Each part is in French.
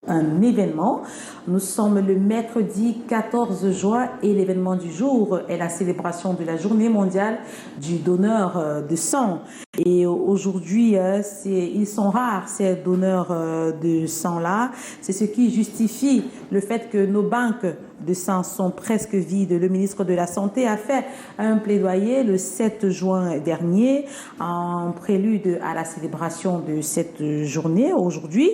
un événement. Nous sommes le mercredi 14 juin et l'événement du jour est la célébration de la journée mondiale du donneur de sang. Et aujourd'hui, ils sont rares, ces donneurs de sang-là. C'est ce qui justifie le fait que nos banques de sang sont presque vides. Le ministre de la Santé a fait un plaidoyer le 7 juin dernier en prélude à la célébration de cette journée aujourd'hui.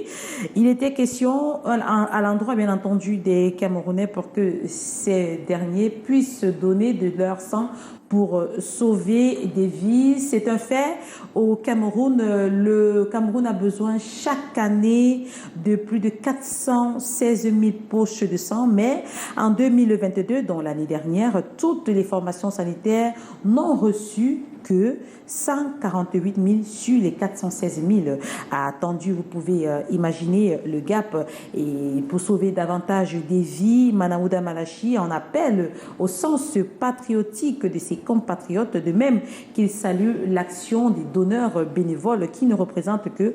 Il était question à l'endroit bien entendu des Camerounais pour que ces derniers puissent donner de leur sang pour sauver des vies. C'est un fait. Au Cameroun, le Cameroun a besoin chaque année de plus de 416 000 poches de sang, mais en 2022, donc l'année dernière, toutes les formations sanitaires n'ont reçu que 148 000 sur les 416 000 attendus. Vous pouvez imaginer le gap. Et pour sauver davantage des vies, Manamouda Malachi en appelle au sens patriotique de ses compatriotes, de même qu'il salue l'action des donneurs bénévoles qui ne représentent que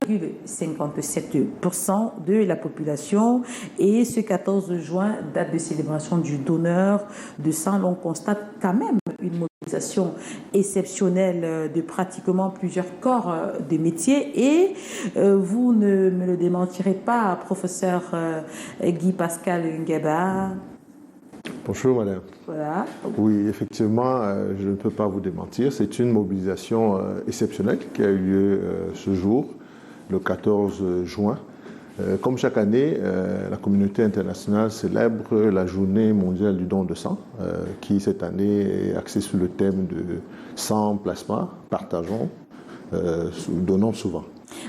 1,57% de la population. Et ce 14 juin, date de célébration du donneur de sang, on constate quand même une mobilisation exceptionnelle de pratiquement plusieurs corps de métier. Et vous ne me le démentirez pas, professeur Guy Pascal Ngaba. Bonjour madame. Voilà. Oui, effectivement, je ne peux pas vous démentir. C'est une mobilisation exceptionnelle qui a eu lieu ce jour, le 14 juin. Comme chaque année, la communauté internationale célèbre la journée mondiale du don de sang, qui cette année est axée sur le thème de sang, plasma, partageons, donnons souvent.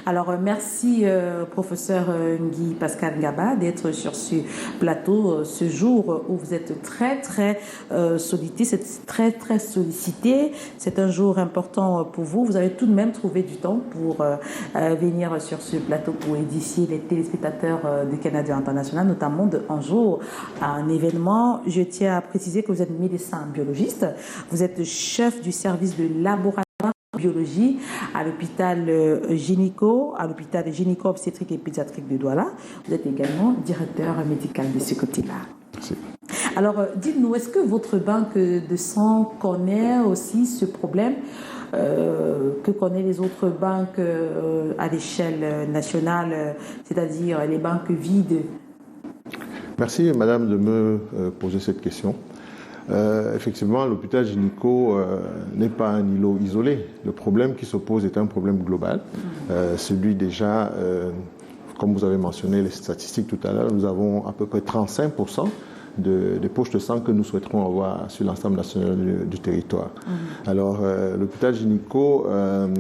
Alors, merci, professeur Guy Pascal Ngaba, d'être sur ce plateau ce jour où vous êtes très sollicité. C'est un jour important pour vous. Vous avez tout de même trouvé du temps pour venir sur ce plateau pour édifier les téléspectateurs de Canada International, notamment un jour, un événement. Je tiens à préciser que vous êtes médecin biologiste. Vous êtes chef du service de laboratoire biologie à l'hôpital gynéco-obstétrique et pédiatrique de Douala. Vous êtes également directeur médical de ce côté-là. Merci. Alors, dites-nous, est-ce que votre banque de sang connaît aussi ce problème que connaissent les autres banques à l'échelle nationale, c'est-à-dire les banques vides? Merci madame de me poser cette question. Effectivement, l'hôpital gynéco n'est pas un îlot isolé. Le problème qui se pose est un problème global. Celui déjà, comme vous avez mentionné les statistiques tout à l'heure, nous avons à peu près 35% des poches de sang que nous souhaiterons avoir sur l'ensemble national du territoire. Alors, l'hôpital gynéco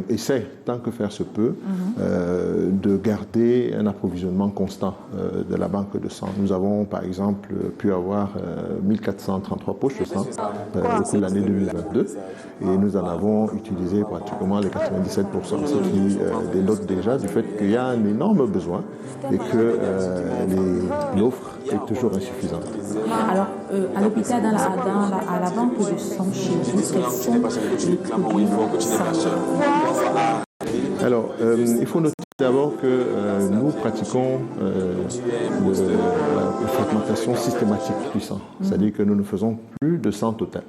essaie, tant que faire se peut, de garder un approvisionnement constant de la banque de sang. Nous avons, par exemple, pu avoir 1433 poches de sang au cours de l'année 2022 et nous en avons utilisé pratiquement les 97%, ce qui dénote déjà du fait qu'il y a un énorme besoin et que l'offre est toujours insuffisante. Alors, à l'hôpital, à la banque de sang chez vous, quels sont les produits sanguins? Alors, il faut noter d'abord que nous pratiquons la fragmentation systématique du sang, c'est-à-dire que nous ne faisons plus de sang total.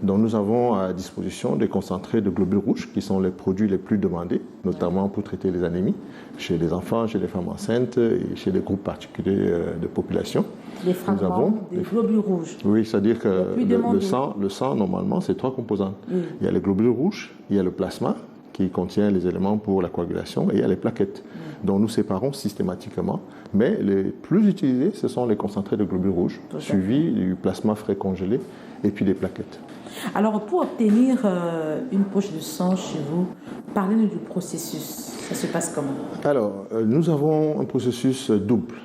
Donc nous avons à disposition des concentrés de globules rouges qui sont les produits les plus demandés, notamment pour traiter les anémies chez les enfants, chez les femmes enceintes et chez les groupes particuliers de population. Les fragments des globules rouges. Oui, c'est-à-dire que le sang, normalement, c'est 3 composantes. Il y a les globules rouges, il y a le plasma, qui contient les éléments pour la coagulation, et il y a les plaquettes, dont nous séparons systématiquement. Mais les plus utilisés, ce sont les concentrés de globules rouges, suivis du plasma frais congelé, et puis des plaquettes. Alors, pour obtenir une poche de sang chez vous, parlez-nous du processus. Ça se passe comment? Alors, nous avons un processus double.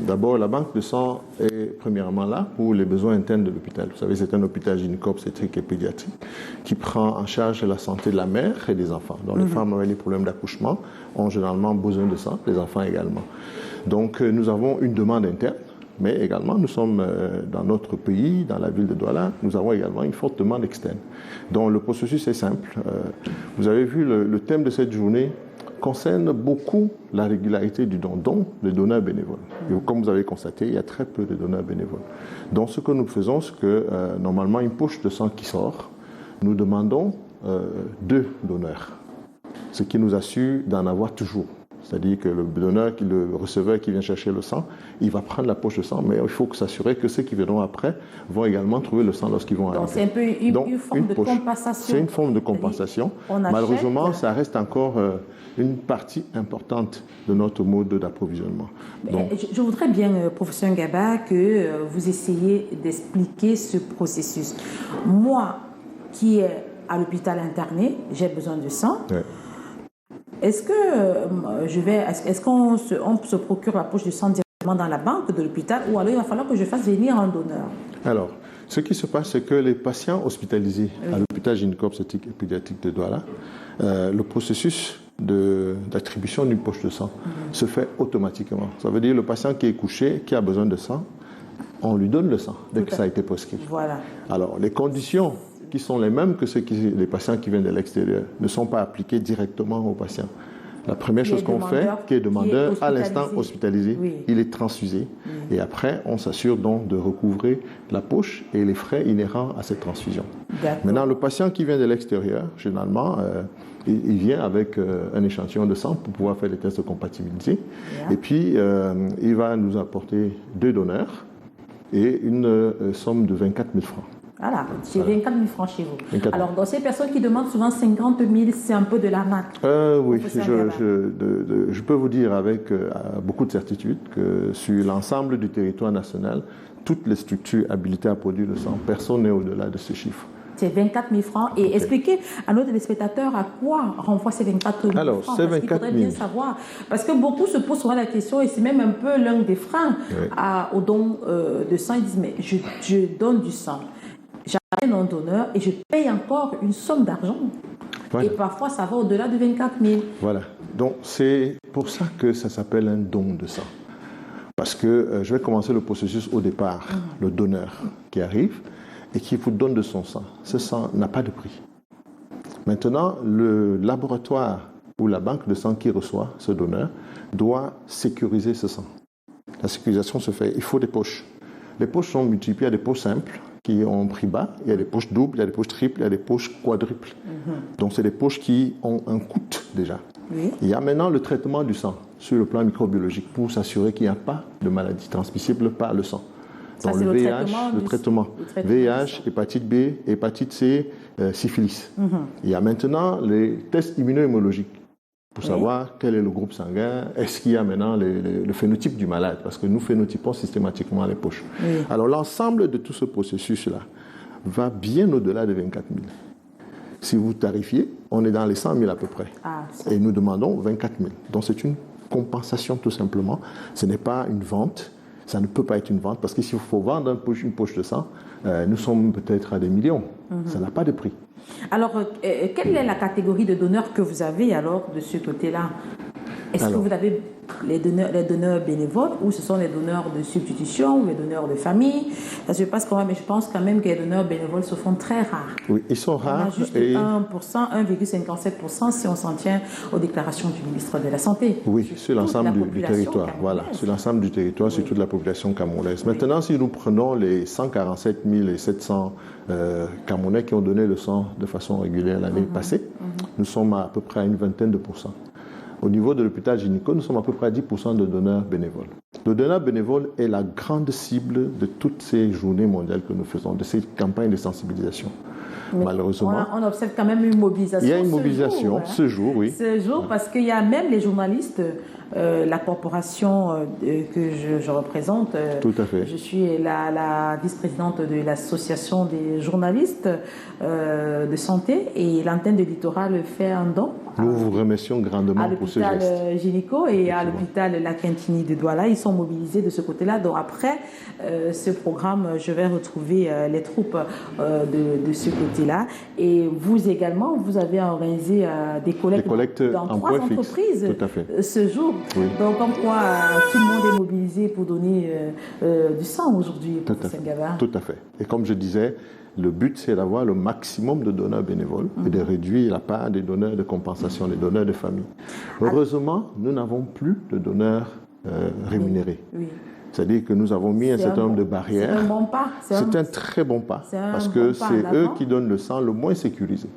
D'abord, la banque de sang est premièrement là pour les besoins internes de l'hôpital. Vous savez, c'est un hôpital gynéco-obstétrique et pédiatrique qui prend en charge la santé de la mère et des enfants. Donc, les femmes avec des problèmes d'accouchement ont généralement besoin de sang, les enfants également. Donc, nous avons une demande interne. Mais également, nous sommes dans notre pays, dans la ville de Douala, nous avons également une forte demande externe. Donc le processus est simple. Vous avez vu le thème de cette journée concerne beaucoup la régularité du don, dont les donneurs bénévoles. Et comme vous avez constaté, il y a très peu de donneurs bénévoles. Donc ce que nous faisons, c'est que normalement, une poche de sang qui sort, nous demandons 2 donneurs, ce qui nous assure d'en avoir toujours. C'est-à-dire que le donneur, le receveur qui vient chercher le sang, il va prendre la poche de sang, mais il faut s'assurer que ceux qui viendront après vont également trouver le sang lorsqu'ils vont arriver. Donc c'est un peu une forme de compensation. C'est une forme de compensation. Malheureusement, ça reste encore une partie importante de notre mode d'approvisionnement. Je voudrais bien, professeur Ngaba, que vous essayiez d'expliquer ce processus. Moi, qui est à l'hôpital interné, j'ai besoin de sang. Ouais. Est-ce qu'on se procure la poche de sang directement dans la banque de l'hôpital ou alors il va falloir que je fasse venir un donneur? Alors, ce qui se passe, c'est que les patients hospitalisés à l'hôpital gynéco-obstétrique et pédiatrique de Douala, le processus d'attribution d'une poche de sang se fait automatiquement. Ça veut dire le patient qui est couché, qui a besoin de sang, on lui donne le sang dès que ça a été prescrit. Voilà. Alors, les conditions qui sont les mêmes que les patients qui viennent de l'extérieur, ne sont pas appliqués directement aux patients. La première chose qu'on fait, qui est demandeur à l'instant hospitalisé, il est transfusé. Et après, on s'assure donc de recouvrer la poche et les frais inhérents à cette transfusion. Maintenant, le patient qui vient de l'extérieur, généralement, il vient avec un échantillon de sang pour pouvoir faire les tests de compatibilité. Et puis, il va nous apporter 2 donneurs et une somme de 24 000 francs. Voilà, c'est 24 000 francs chez vous. Alors, dans ces personnes qui demandent souvent 50 000, c'est un peu de l'arnaque. Oui, je peux vous dire avec beaucoup de certitude que sur l'ensemble du territoire national, toutes les structures habilitées à produire le sang, personne n'est au-delà de ce chiffre. C'est 24 000 francs. Et expliquez à nos téléspectateurs à quoi renvoient ces 24 000 francs. Alors, c'est 24 000. Parce qu'il faudrait bien savoir. Parce que beaucoup se posent souvent la question, et c'est même un peu l'un des freins au don de sang. Ils disent, mais je donne du sang. J'amène un donneur et je paye encore une somme d'argent. Voilà. Et parfois, ça va au-delà de 24 000. Voilà. Donc, c'est pour ça que ça s'appelle un don de sang. Parce que je vais commencer le processus au départ. Le donneur qui arrive et qui vous donne de son sang. Ce sang n'a pas de prix. Maintenant, le laboratoire ou la banque de sang qui reçoit ce donneur doit sécuriser ce sang. La sécurisation se fait, il faut des poches. Les poches sont multipliées à des poches simples qui ont un prix bas, il y a des poches doubles, il y a des poches triples, il y a des poches quadruples. Donc c'est des poches qui ont un coût déjà. Il y a maintenant le traitement du sang sur le plan microbiologique pour s'assurer qu'il n'y a pas de maladie transmissible par le sang. Donc ça, le traitement, VIH, hépatite B, hépatite C, syphilis. Il y a maintenant les tests immuno-hémologiques pour savoir quel est le groupe sanguin, est-ce qu'il y a maintenant le phénotype du malade, parce que nous phénotypons systématiquement les poches. Alors l'ensemble de tout ce processus-là va bien au-delà de 24 000. Si vous tarifiez, on est dans les 100 000 à peu près. Et nous demandons 24 000. Donc c'est une compensation tout simplement. Ce n'est pas une vente. Ça ne peut pas être une vente, parce que s'il faut vendre une poche de sang, nous sommes peut-être à des millions. Ça n'a pas de prix. Alors, quelle est la catégorie de donneurs que vous avez alors de ce côté-là? Est-ce que vous avez les donneurs bénévoles ou ce sont les donneurs de substitution ou les donneurs de famille? Ça se passe comment? Mais je pense quand même que les donneurs bénévoles se font très rares. Oui, ils sont rares. On a juste 1%, 1,57% si on s'en tient aux déclarations du ministre de la Santé. Oui, sur l'ensemble du territoire. Voilà, sur l'ensemble du territoire, sur toute la population camerounaise. Maintenant, si nous prenons les 147 700 Camerounais qui ont donné le sang de façon régulière l'année passée, nous sommes à peu près à une vingtaine de pourcents. Au niveau de l'hôpital gynéco, nous sommes à peu près à 10% de donneurs bénévoles. Le donneur bénévole est la grande cible de toutes ces journées mondiales que nous faisons, de ces campagnes de sensibilisation. Mais malheureusement, on observe quand même une mobilisation. Il y a une mobilisation ce jour, oui. Ce jour, parce qu'il y a même les journalistes, la corporation que je représente. Tout à fait. Je suis la vice-présidente de l'association des journalistes de santé et l'antenne de Littoral fait un don. Nous vous remercions grandement pour ce geste. À l'hôpital gynéco et à l'hôpital La Quintini de Douala. Ils sont mobilisés de ce côté-là. Donc après ce programme, je vais retrouver les troupes de ce côté-là. Et vous également, vous avez organisé des collectes dans 3 entreprises ce jour. Oui. Donc en quoi tout le monde est mobilisé pour donner du sang aujourd'hui pour Ngaba. Tout à fait. Et comme je disais, le but, c'est d'avoir le maximum de donneurs bénévoles et de réduire la part des donneurs de compensation, des donneurs de famille. Heureusement, nous n'avons plus de donneurs rémunérés. Oui. C'est-à-dire que nous avons mis un certain nombre de barrières. C'est un bon pas. C'est un très bon pas. Parce que c'est eux qui donnent le sang le moins sécurisé.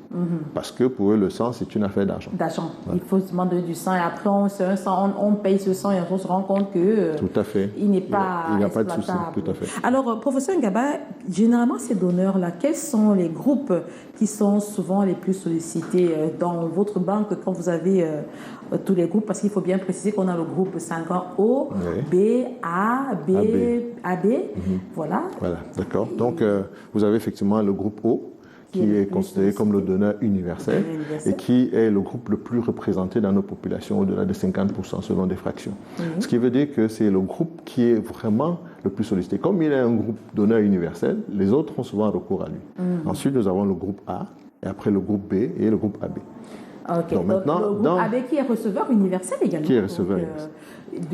Parce que pour eux, le sang, c'est une affaire d'argent. D'argent. Ouais. Il faut demander du sang et après, on paye ce sang et on se rend compte que tout à fait. Il n'est pas il n'y a pas de souci. Tout à fait. Alors, professeur Ngaba, généralement, ces donneurs-là, quels sont les groupes qui sont souvent les plus sollicités dans votre banque quand vous avez tous les groupes? Parce qu'il faut bien préciser qu'on a le groupe 50O, B, A, B, AB. Voilà. Voilà, d'accord. Donc, vous avez effectivement le groupe O, qui est considéré comme le donneur universel et qui est le groupe le plus représenté dans nos populations, au-delà de 50% selon des fractions. Ce qui veut dire que c'est le groupe qui est vraiment le plus sollicité. Comme il est un groupe donneur universel, les autres ont souvent recours à lui. Ensuite, nous avons le groupe A, et après le groupe B et le groupe AB. Okay. Donc maintenant, le groupe AB qui est receveur universel également. Qui est receveur universel.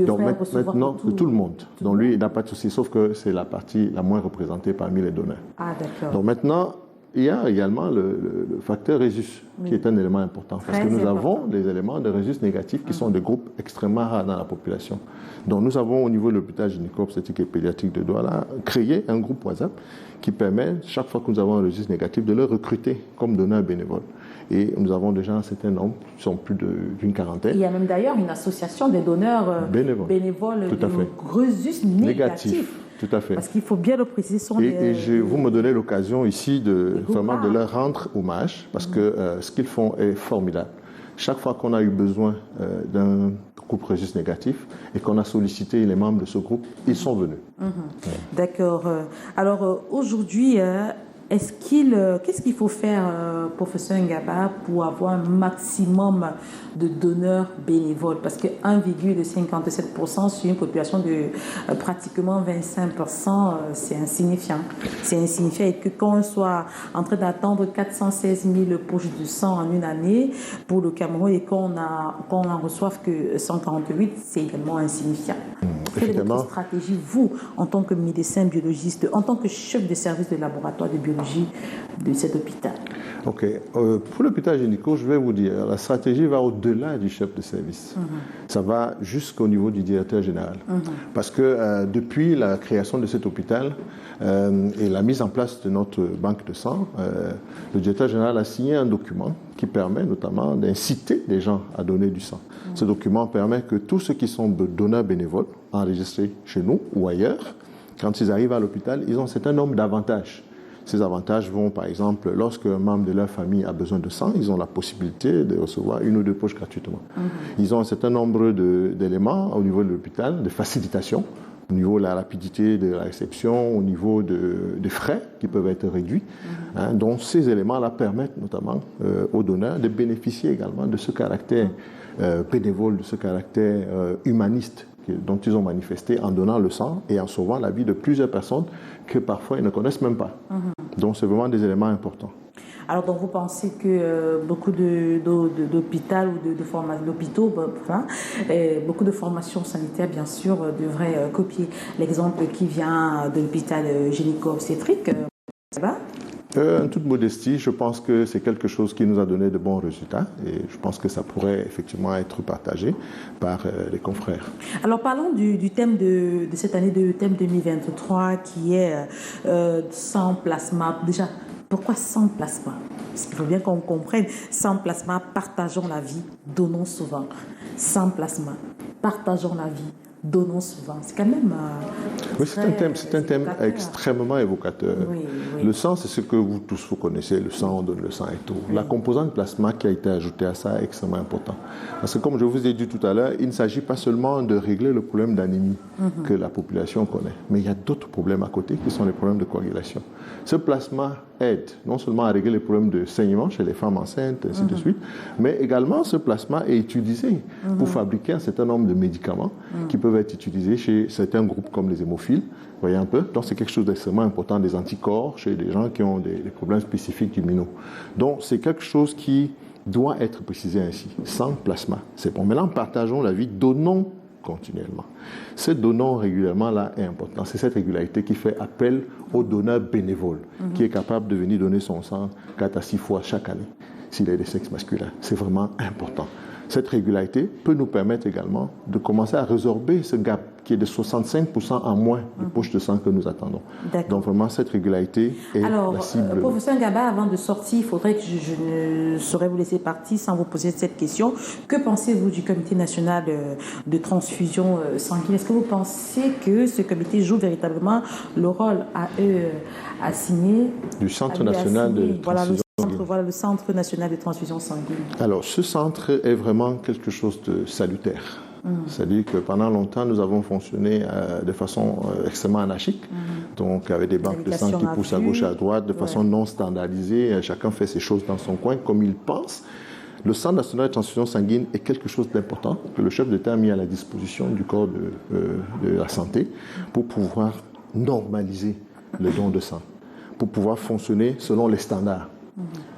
Donc maintenant, tout le monde. Donc lui, il n'a pas de souci, sauf que c'est la partie la moins représentée parmi les donneurs. Ah, d'accord. Donc maintenant, il y a également le facteur Rhésus, qui est un élément important. Parce que nous avons des éléments de Rhésus négatifs qui sont des groupes extrêmement rares dans la population. Donc nous avons au niveau de l'hôpital gynéco-obstétrique et pédiatrique de Douala créé un groupe WhatsApp qui permet, chaque fois que nous avons un Rhésus négatif, de le recruter comme donneur bénévole. Et nous avons déjà un certain nombre, qui sont plus d'une quarantaine. Il y a même d'ailleurs une association des donneurs bénévoles de Rhésus négatifs. Tout à fait. Parce qu'il faut bien le préciser. Vous me donnez l'occasion ici vraiment de leur rendre hommage, parce que ce qu'ils font est formidable. Chaque fois qu'on a eu besoin d'un groupe Rhésus négatif et qu'on a sollicité les membres de ce groupe, ils sont venus. D'accord. Alors aujourd'hui, qu'est-ce qu'il faut faire, professeur Ngaba, pour avoir un maximum de donneurs bénévoles? Parce que 1,57% sur une population de pratiquement 25%, c'est insignifiant. C'est insignifiant et que quand on soit en train d'attendre 416 000 poches de sang en une année pour le Cameroun et qu'on n'en reçoive que 148, c'est également insignifiant. Quelle est votre stratégie, vous, en tant que médecin biologiste, en tant que chef de service de laboratoire de biologie de cet hôpital? Ok. Pour l'hôpital gynéco, je vais vous dire, la stratégie va au-delà du chef de service. Ça va jusqu'au niveau du directeur général. Parce que depuis la création de cet hôpital et la mise en place de notre banque de sang, le directeur général a signé un document qui permet notamment d'inciter les gens à donner du sang. Ce document permet que tous ceux qui sont donneurs bénévoles, enregistrés chez nous ou ailleurs, quand ils arrivent à l'hôpital, ils ont un certain nombre d'avantages. Ces avantages vont, par exemple, lorsque un membre de leur famille a besoin de sang, ils ont la possibilité de recevoir 1 ou 2 poches gratuitement. Ils ont un certain nombre d'éléments au niveau de l'hôpital, de facilitation, au niveau de la rapidité de la réception, au niveau des frais qui peuvent être réduits. Donc ces éléments-là permettent notamment aux donneurs de bénéficier également de ce caractère bénévole, de ce caractère humaniste dont ils ont manifesté en donnant le sang et en sauvant la vie de plusieurs personnes que parfois ils ne connaissent même pas. Donc c'est vraiment des éléments importants. Alors donc vous pensez que beaucoup d'hôpitaux ou d'hôpitaux, beaucoup de formations sanitaires bien sûr devraient copier l'exemple qui vient de l'hôpital gynéco-obstétrique. En toute modestie, je pense que c'est quelque chose qui nous a donné de bons résultats et je pense que ça pourrait effectivement être partagé par les confrères. Alors parlons du thème de cette année, de thème 2023 qui est sans plasma. Déjà, pourquoi sans plasma? Parce qu'il faut bien qu'on comprenne, sans plasma, partageons la vie, donnons souvent. Sans plasma, partageons la vie, donnons souvent. C'est quand même... oui, c'est un thème extrêmement évocateur. Oui. Le sang, c'est ce que vous tous vous connaissez. Le sang, on donne le sang et tout. Oui. La composante plasma qui a été ajoutée à ça est extrêmement importante. Parce que comme je vous ai dit tout à l'heure, il ne s'agit pas seulement de régler le problème d'anémie que la population connaît. Mais il y a d'autres problèmes à côté qui sont les problèmes de coagulation. Ce plasma aide non seulement à régler les problèmes de saignement chez les femmes enceintes, ainsi de suite, mais également ce plasma est utilisé pour fabriquer un certain nombre de médicaments qui peuvent être utilisés chez certains groupes comme les hémophiles. Vous voyez un peu? Donc c'est quelque chose d'extrêmement important, des anticorps chez des gens qui ont des problèmes spécifiques immuno. Donc c'est quelque chose qui doit être précisé ainsi, sans plasma. C'est bon. Maintenant, partageons la vie, donnons continuellement. Ce donnons régulièrement là est important. C'est cette régularité qui fait appel au donneur bénévole, qui est capable de venir donner son sang 4 à 6 fois chaque année, s'il est de sexe masculin. C'est vraiment important. Cette régularité peut nous permettre également de commencer à résorber ce gap qui est de 65% en moins de poches de sang que nous attendons. Donc vraiment, cette régularité est la cible. Alors, professeur Ngaba, avant de sortir, il faudrait que je ne saurais vous laisser partir sans vous poser cette question. Que pensez-vous du Comité national de transfusion sanguine? Est-ce que vous pensez que ce comité joue véritablement le rôle à eux assigné du Centre national de transfusion? Voilà, le Centre national de transfusion sanguine. Alors, ce centre est vraiment quelque chose de salutaire. C'est-à-dire que pendant longtemps, nous avons fonctionné de façon extrêmement anarchique, donc avec des banques de sang qui poussent à gauche et à droite, de façon non standardisée. Chacun fait ses choses dans son coin comme il pense. Le Centre national de transfusion sanguine est quelque chose d'important que le chef d'État a mis à la disposition du corps de la santé pour pouvoir normaliser le don de sang, pour pouvoir fonctionner selon les standards.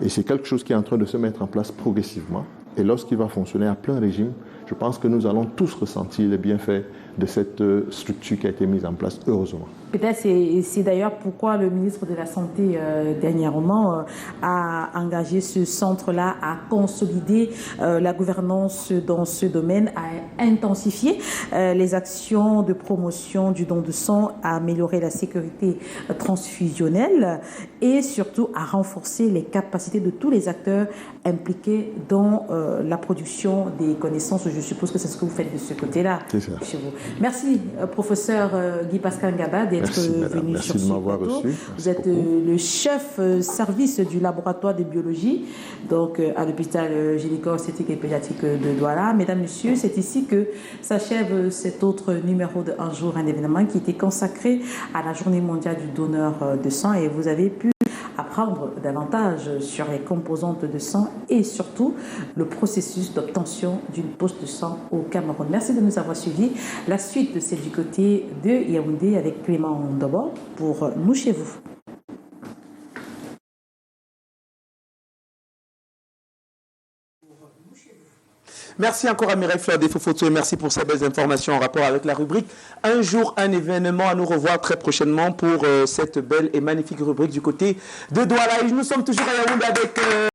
Et c'est quelque chose qui est en train de se mettre en place progressivement. Et lorsqu'il va fonctionner à plein régime, je pense que nous allons tous ressentir les bienfaits de cette structure qui a été mise en place, heureusement. Peut-être c'est d'ailleurs pourquoi le ministre de la Santé dernièrement a engagé ce centre-là à consolider la gouvernance dans ce domaine, à intensifier les actions de promotion du don de sang, à améliorer la sécurité transfusionnelle et surtout à renforcer les capacités de tous les acteurs impliqués dans la production des connaissances. Je suppose que c'est ce que vous faites de ce côté-là chez vous. Merci, professeur Guy Pascal Ngaba, d'être venu sur ce plateau. Vous êtes le chef service du laboratoire de biologie, donc à l'hôpital gynéco-obstétrique et pédiatrique de Douala. Mesdames, Messieurs, c'est ici que s'achève cet autre numéro de Un jour, un événement qui était consacré à la Journée mondiale du donneur de sang, et vous avez pu apprendre davantage sur les composantes de sang et surtout le processus d'obtention d'une poche de sang au Cameroun. Merci de nous avoir suivis. La suite, c'est du côté de Yaoundé avec Clément Ndobo pour Nous chez vous. Merci encore à Mireille Fleur Desfaux-Photo et merci pour ces belles informations en rapport avec la rubrique Un jour, un événement. À nous revoir très prochainement pour cette belle et magnifique rubrique du côté de Douala. Et nous sommes toujours à Yaoundé avec...